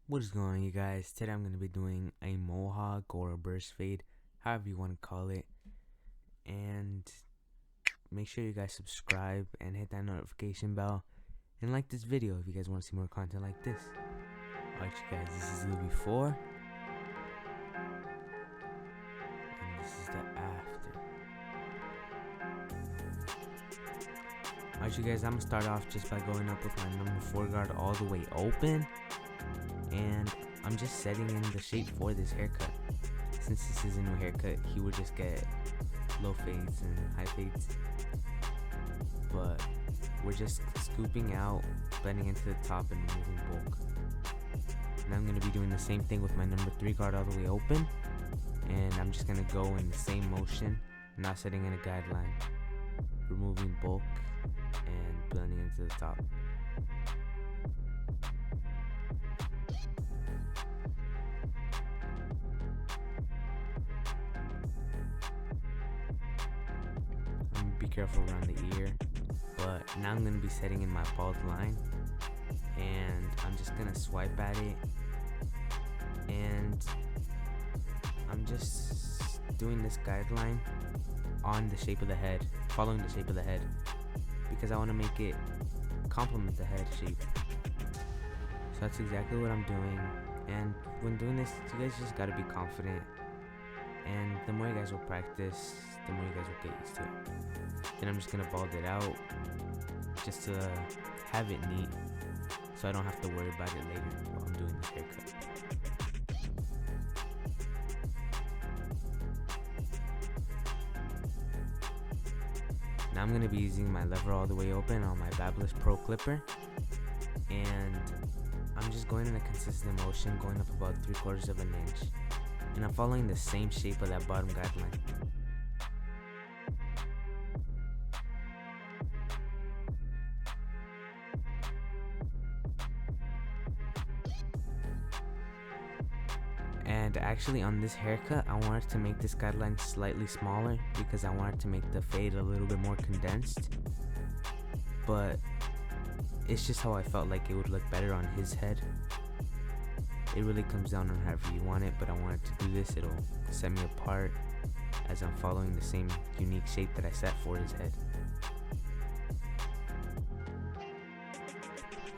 What is going on, you guys? Today I'm going to be doing a mohawk or a burst fade, however you want to call it. And make sure you guys subscribe and hit that notification bell and like this video if you guys want to see more content like this. Alright, you guys, this is the before and this is the after. Alright, you guys, I'm going to start off just by going up with my number 4 guard all the way open, and I'm just setting in the shape for this haircut. Since this is a new haircut, he would just get low fades and high fades, but we're just scooping out, blending into the top and removing bulk. Now I'm going to be doing the same thing with my number 3 guard all the way open, and I'm just going to go in the same motion, not setting in a guideline, removing bulk and blending into the top. Be careful around the ear, but now I'm going to be setting in my bald line, and I'm just going to swipe at it, and I'm just doing this guideline on the shape of the head, following the shape of the head, because I want to make it complement the head shape. So that's exactly what I'm doing, and when doing this, you guys just got to be confident, and the more you guys will practice, the more you guys will get used to it. Then I'm just gonna bald it out just to have it neat, so I don't have to worry about it later while I'm doing this haircut. Now I'm gonna be using my lever all the way open on my Barber Pro clipper, and I'm just going in a consistent motion, going up about 3/4 of an inch, and I'm following the same shape of that bottom guideline. And actually on this haircut, I wanted to make this guideline slightly smaller because I wanted to make the fade a little bit more condensed, but it's just how I felt like it would look better on his head. It really comes down on however you want it, but I wanted to do this. It'll set me apart as I'm following the same unique shape that I set for his head.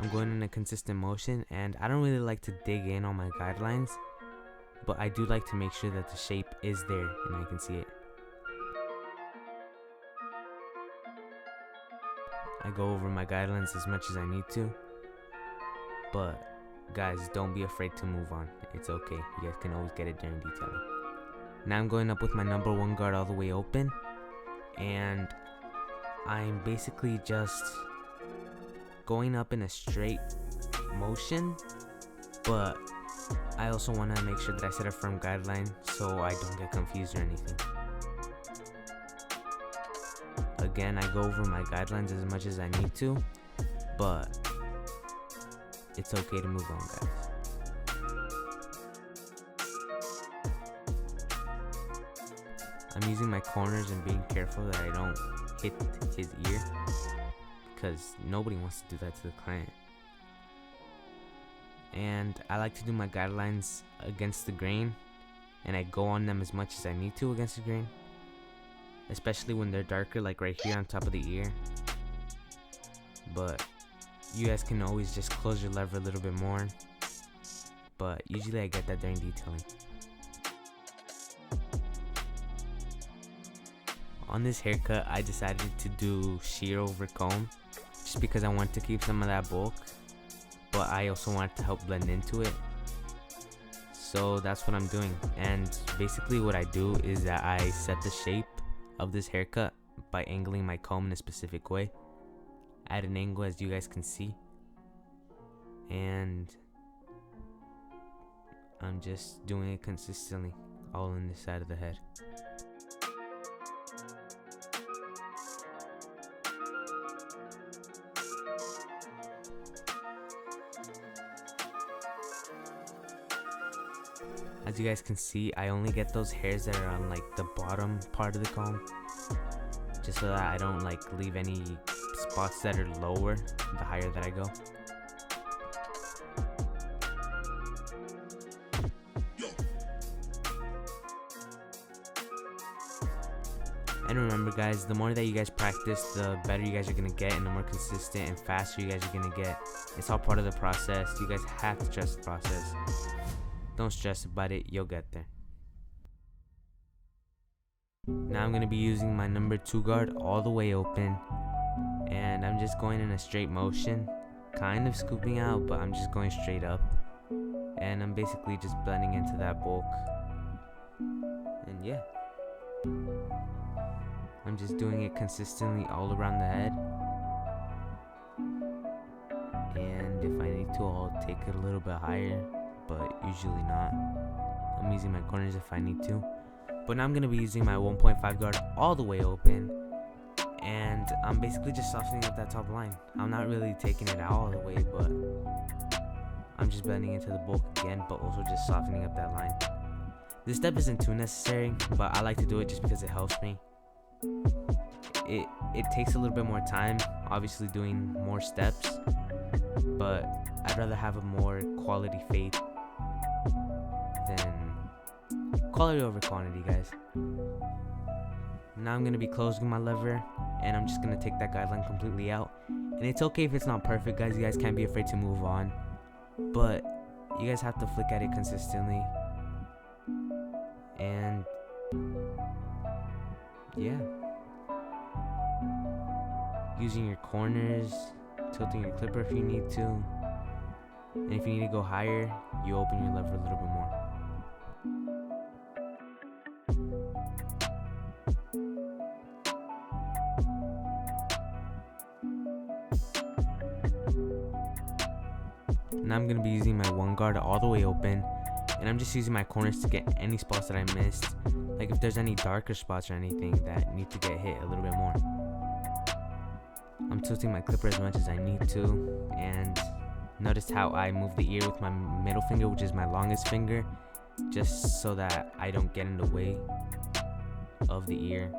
I'm going in a consistent motion, and I don't really like to dig in on my guidelines, but I do like to make sure that the shape is there and I can see it. I go over my guidelines as much as I need to, but guys, don't be afraid to move on. It's okay, you guys can always get it during detailing. Now I'm going up with my number 1 guard all the way open, and I'm basically just going up in a straight motion, but I also want to make sure that I set a firm guideline so I don't get confused or anything. Again, I go over my guidelines as much as I need to, but it's okay to move on, guys. I'm using my corners and being careful that I don't hit his ear, because nobody wants to do that to the client. And I like to do my guidelines against the grain, and I go on them as much as I need to against the grain, especially when they're darker, like right here on top of the ear. But you guys can always just close your lever a little bit more, but usually I get that during detailing. On this haircut, I decided to do shear over comb just because I want to keep some of that bulk, but I also wanted to help blend into it. So that's what I'm doing, and basically what I do is that I set the shape of this haircut by angling my comb in a specific way at an angle, as you guys can see, and I'm just doing it consistently all on this side of the head. As you guys can see, I only get those hairs that are on like the bottom part of the comb, just so that I don't like leave any spots that are lower the higher that I go. And remember guys, the more that you guys practice, the better you guys are going to get, and the more consistent and faster you guys are going to get. It's all part of the process. You guys have to trust the process. Don't stress about it, you'll get there. Now I'm going to be using my number 2 guard all the way open, and I'm just going in a straight motion, kind of scooping out, but I'm just going straight up, and I'm basically just blending into that bulk. And yeah, I'm just doing it consistently all around the head, and if I need to, I'll take it a little bit higher, but usually not. I'm using my corners if I need to. But now I'm going to be using my 1.5 guard all the way open, and I'm basically just softening up that top line. I'm not really taking it out all the way, but I'm just blending into the bulk again, but also just softening up that line. This step isn't too necessary, but I like to do it just because it helps me. It takes a little bit more time, obviously doing more steps, but I'd rather have a more quality fade than quality over quantity, guys. Now I'm going to be closing my lever, and I'm just going to take that guideline completely out. And it's okay if it's not perfect, guys. You guys can't be afraid to move on, but you guys have to flick at it consistently. And yeah, using your corners, tilting your clipper if you need to, and if you need to go higher, you open your lever a little bit more. Now I'm going to be using my 1 guard all the way open, and I'm just using my corners to get any spots that I missed, like if there's any darker spots or anything that need to get hit a little bit more. I'm tilting my clipper as much as I need to, and notice how I move the ear with my middle finger, which is my longest finger, just so that I don't get in the way of the ear.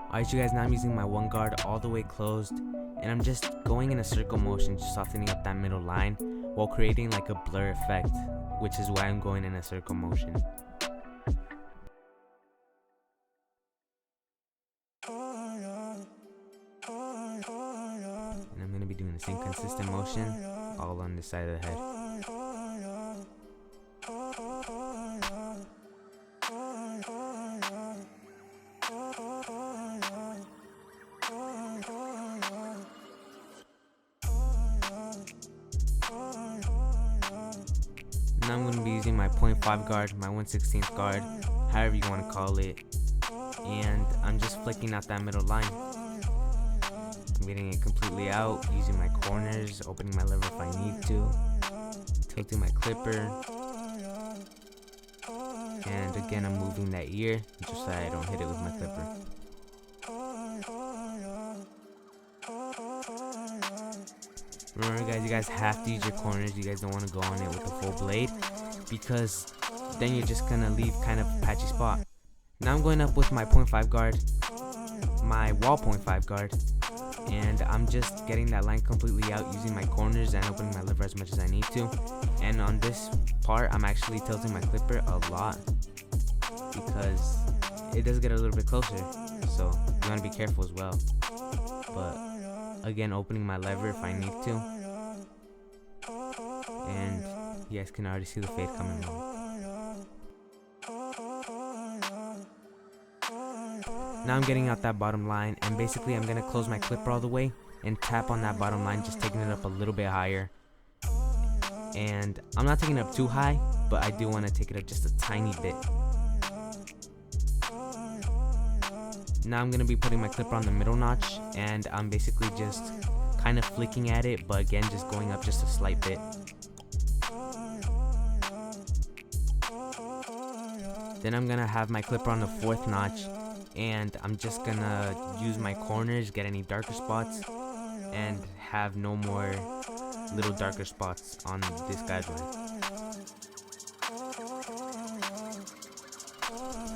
Alright you guys, now I'm using my 1 guard all the way closed, and I'm just going in a circle motion, just softening up that middle line while creating like a blur effect, which is why I'm going in a circle motion. And I'm going to be doing the same consistent motion all on this side of the head. Now I'm going to be using my 0.5 guard, my 1/16 guard, however you want to call it, and I'm just flicking out that middle line. I'm getting it completely out, using my corners, opening my lever if I need to, tilting my clipper, and again I'm moving that ear just so I don't hit it with my clipper. Remember guys, you guys have to use your corners. You guys don't want to go on it with the full blade, because then you're just going to leave kind of a patchy spot. Now I'm going up with my 0.5 guard, my wall 0.5 guard, and I'm just getting that line completely out using my corners and opening my lever as much as I need to. And on this part, I'm actually tilting my clipper a lot because it does get a little bit closer, so you want to be careful as well. But again, opening my lever if I need to, and you guys can already see the fade coming on. Now I'm getting out that bottom line, and basically I'm gonna close my clipper all the way and tap on that bottom line, just taking it up a little bit higher. And I'm not taking it up too high, but I do want to take it up just a tiny bit. Now I'm gonna be putting my clipper on the middle notch, and I'm basically just kind of flicking at it, but again just going up just a slight bit. Then I'm gonna have my clipper on the 4th notch, and I'm just gonna use my corners, get any darker spots, and have no more little darker spots on this guideline.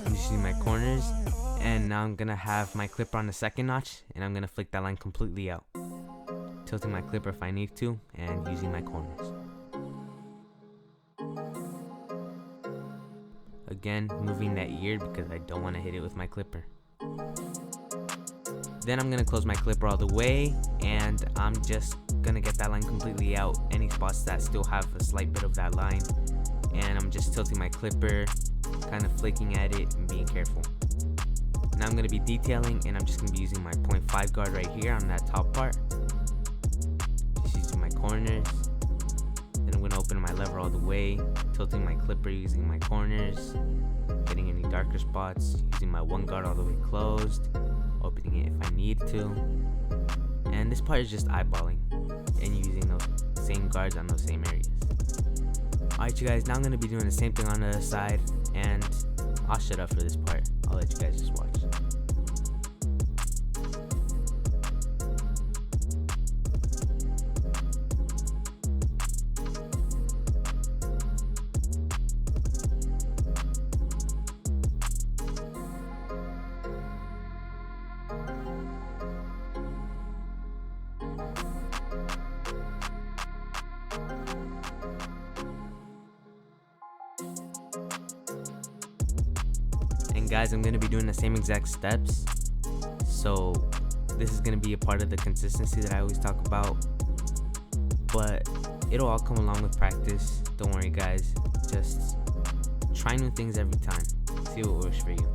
I'm just using my corners, And now I'm gonna have my clipper on the second notch, and I'm gonna flick that line completely out, tilting my clipper if I need to, and using my corners. Again, moving that ear because I don't want to hit it with my clipper. Then I'm gonna close my clipper all the way, and I'm just gonna get that line completely out, any spots that still have a slight bit of that line, and I'm just tilting my clipper, kind of flicking at it and being careful. Now I'm gonna be detailing, and I'm just gonna be using my 0.5 guard right here on that top part, just using my corners. Then I'm gonna open my lever all the way, tilting my clipper using my corners, getting any darker spots, using my 1 guard all the way closed, opening it if I need to. And this part is just eyeballing and using those same guards on those same areas. Alright you guys, now I'm going to be doing the same thing on the other side, and I'll shut up for this part. I'll let you guys just watch. And guys, I'm going to be doing the same exact steps, so this is going to be a part of the consistency that I always talk about, but it'll all come along with practice. Don't worry guys, just try new things every time, see what works for you.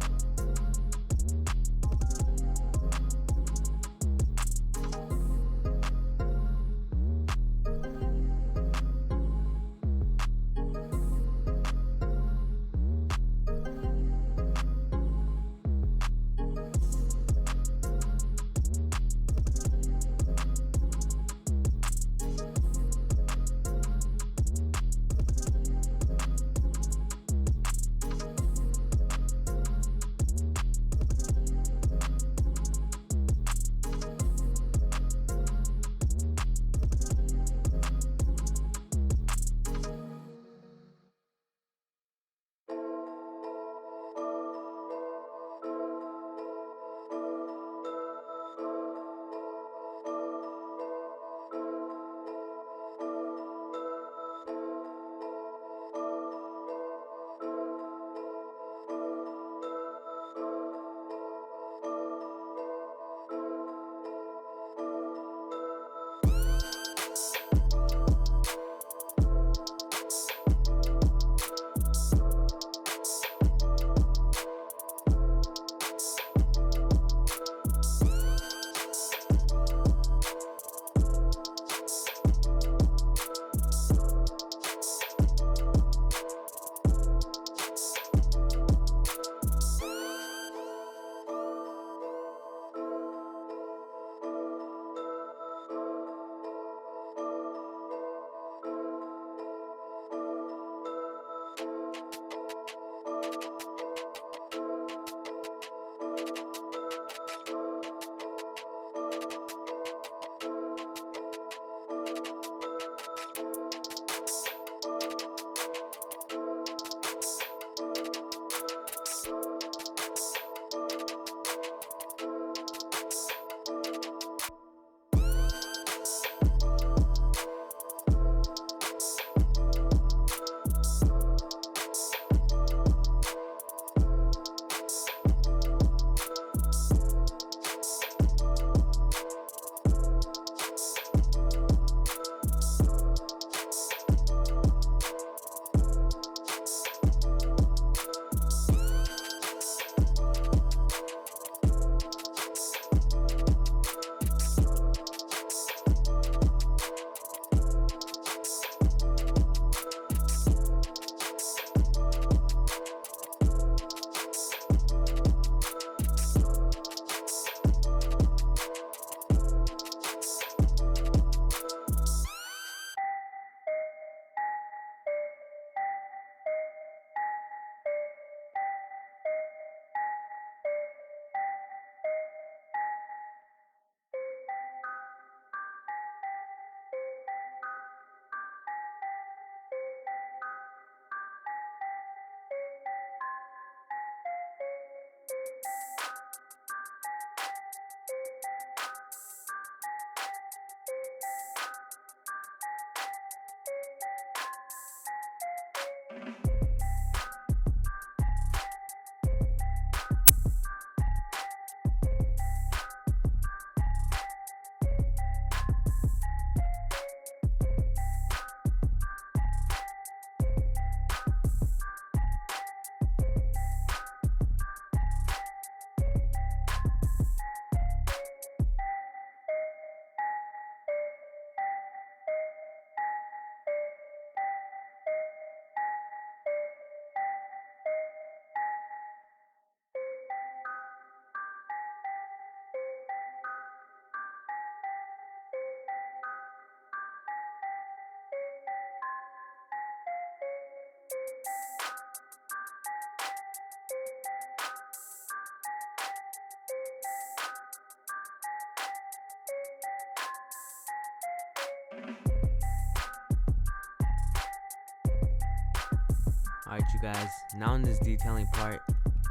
Alright, you guys, now in this detailing part,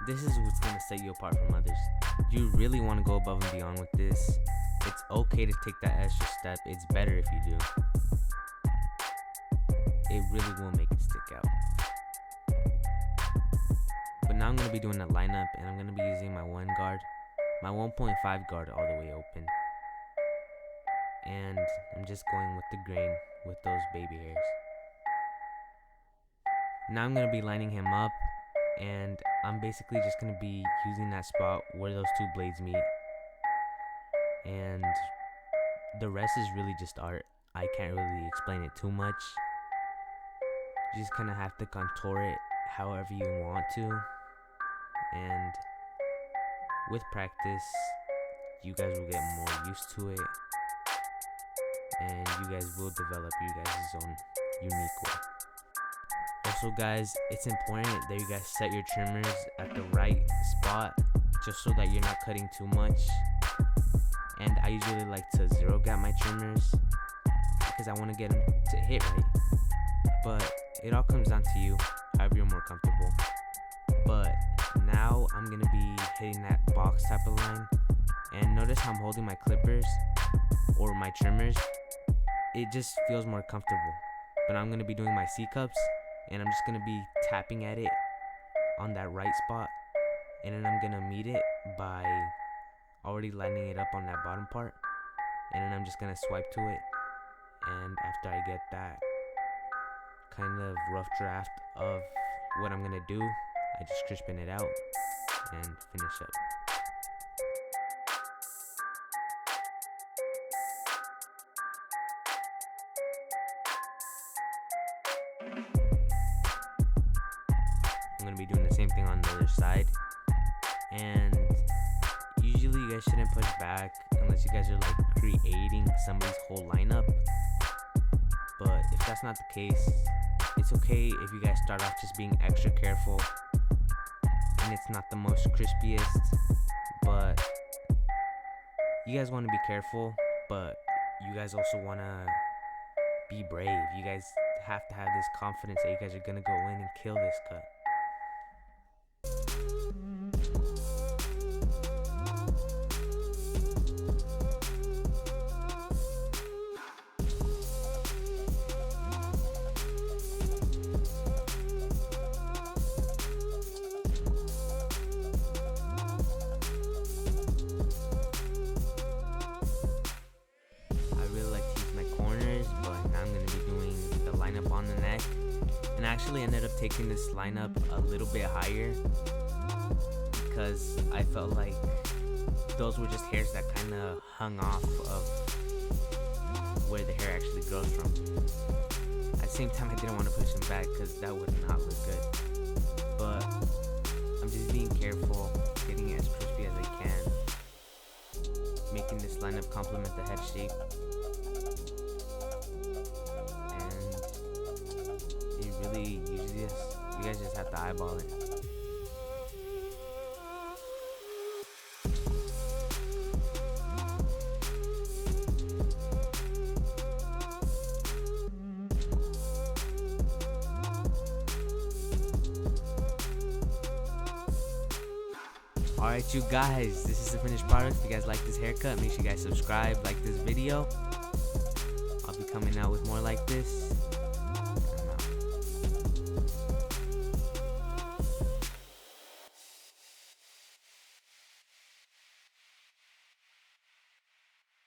this is what's gonna set you apart from others. You really want to go above and beyond with this. It's okay to take that extra step. It's better if you do. It really will make it stick out. But now I'm gonna be doing a lineup, and I'm gonna be using my 1 guard, my 1.5 guard all the way open. And I'm just going with the grain with those baby hairs. Now I'm gonna be lining him up, and I'm basically just gonna be using that spot where those 2 blades meet. And the rest is really just art. I can't really explain it too much. You just kind of have to contour it however you want to. And with practice, you guys will get more used to it. And you guys will develop you guys' own unique way. Also guys, it's important that you guys set your trimmers at the right spot, just so that you're not cutting too much. And I usually like to zero gap my trimmers because I want to get them to hit right. But it all comes down to you, however you're more comfortable. But now I'm going to be hitting that box type of line. And notice how I'm holding my clippers or my trimmers. It just feels more comfortable. But I'm going to be doing my C-cups, and I'm just going to be tapping at it on that right spot. And then I'm going to meet it by already lining it up on that bottom part. And then I'm just going to swipe to it. And after I get that kind of rough draft of what I'm going to do, I just crispin it out and finish up. I'm going to be doing the same thing on the other side. And usually you guys shouldn't push back unless you guys are like creating somebody's whole lineup. But if that's not the case, it's okay if you guys start off just being extra careful and it's not the most crispiest. But you guys want to be careful, but you guys also want to be brave. You guys have to have this confidence that you guys are going to go in and kill this cut. On the neck, and I actually ended up taking this lineup a little bit higher because I felt like those were just hairs that kind of hung off of where the hair actually grows from. At the same time, I didn't want to push them back because that would not look good, but I'm just being careful, getting it as crispy as I can, making this lineup complement the head shape. You guys just have to eyeball it. Alright you guys, this is the finished product. If you guys like this haircut, make sure you guys subscribe, like this video. I'll be coming out with more like this.